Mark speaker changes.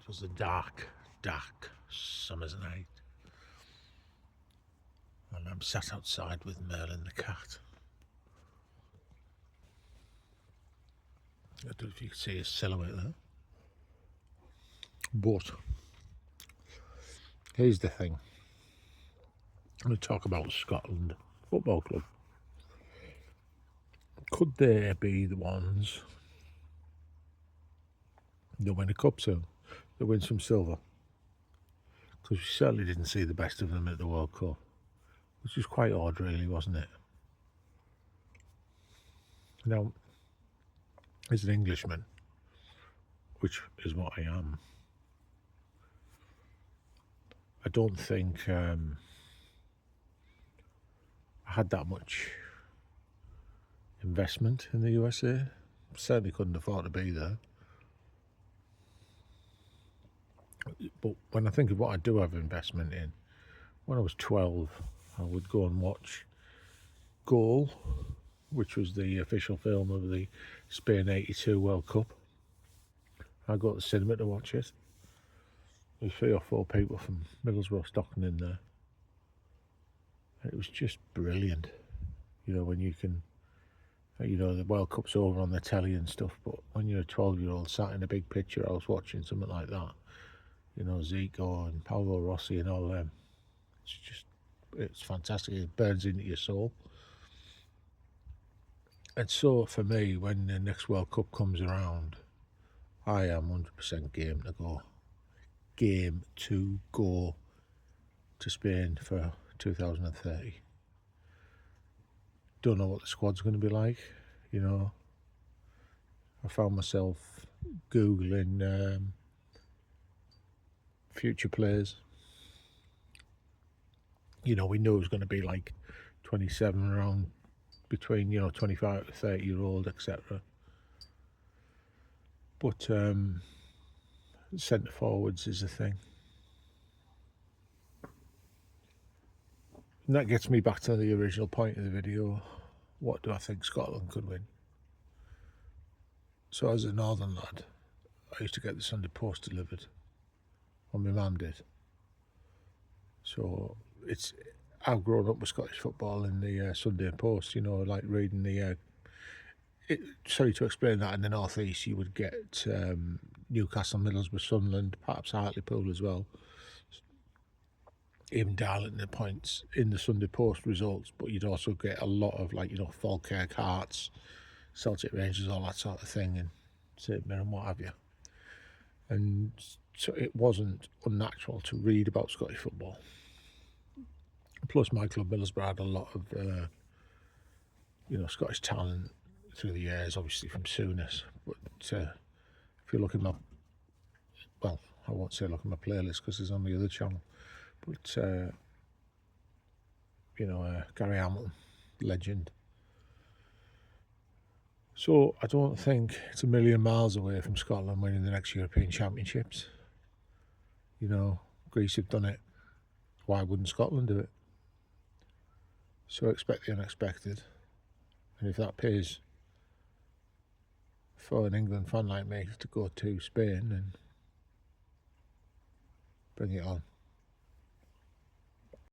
Speaker 1: It was a dark, dark summer's night, and I'm sat outside with Merlin the cat. I don't know if you can see his silhouette there. But here's the thing. I'm going to talk about Scotland Football Club. Could they be the ones that win a cup soon? That win some silver? Because we certainly didn't see the best of them at the World Cup, which was quite odd, really, wasn't it? Now, as an Englishman, which is what I am, I don't think I had that much investment in the USA. Certainly couldn't afford to be there. But when I think of what I do have investment in, when I was 12, I would go and watch Goal, which was the official film of the Spain '82 World Cup. I go to the cinema to watch it. There were 3 or 4 people from Middlesbrough, Stockton in there. And it was just brilliant. You know, when you can, you know, the World Cup's over on the telly and stuff, but when you're a 12-year-old sat in a big picture house watching something like that, you know, Zico and Paolo Rossi and all them, it's fantastic. It burns into your soul. And so for me, when the next World Cup comes around, I am 100% game to go. Game to go to Spain for 2030. Don't know what the squad's going to be like, you know. I found myself Googling future players. You know, we knew it was going to be like 27 around between, you know, 25 to 30-year-old, etc. But centre forwards is a thing. And that gets me back to the original point of the video. What do I think Scotland could win? So as a northern lad, I used to get the Sunday Post delivered. Well, my mum did. So I've grown up with Scottish football in the Sunday Post, you know, like reading the... sorry to explain that, in the North East you would get Newcastle, Middlesbrough, Sunderland, perhaps Hartlepool as well. Even Darlington the points in the Sunday Post results, but you'd also get a lot of, like, you know, Falkirk, Hearts, Celtic Rangers, all that sort of thing, and St Mirren, what have you. And so it wasn't unnatural to read about Scottish football. Plus, my club Middlesbrough had a lot of, you know, Scottish talent through the years, obviously from Souness. But if you look at my, well, I won't say look at my playlist because it's on the other channel. But you know, Gary Hamilton, legend. So I don't think it's a million miles away from Scotland winning the next European Championships. You know, Greece have done it. Why wouldn't Scotland do it? So expect the unexpected. And if that pays for an England fan like me to go to Spain, then bring it on.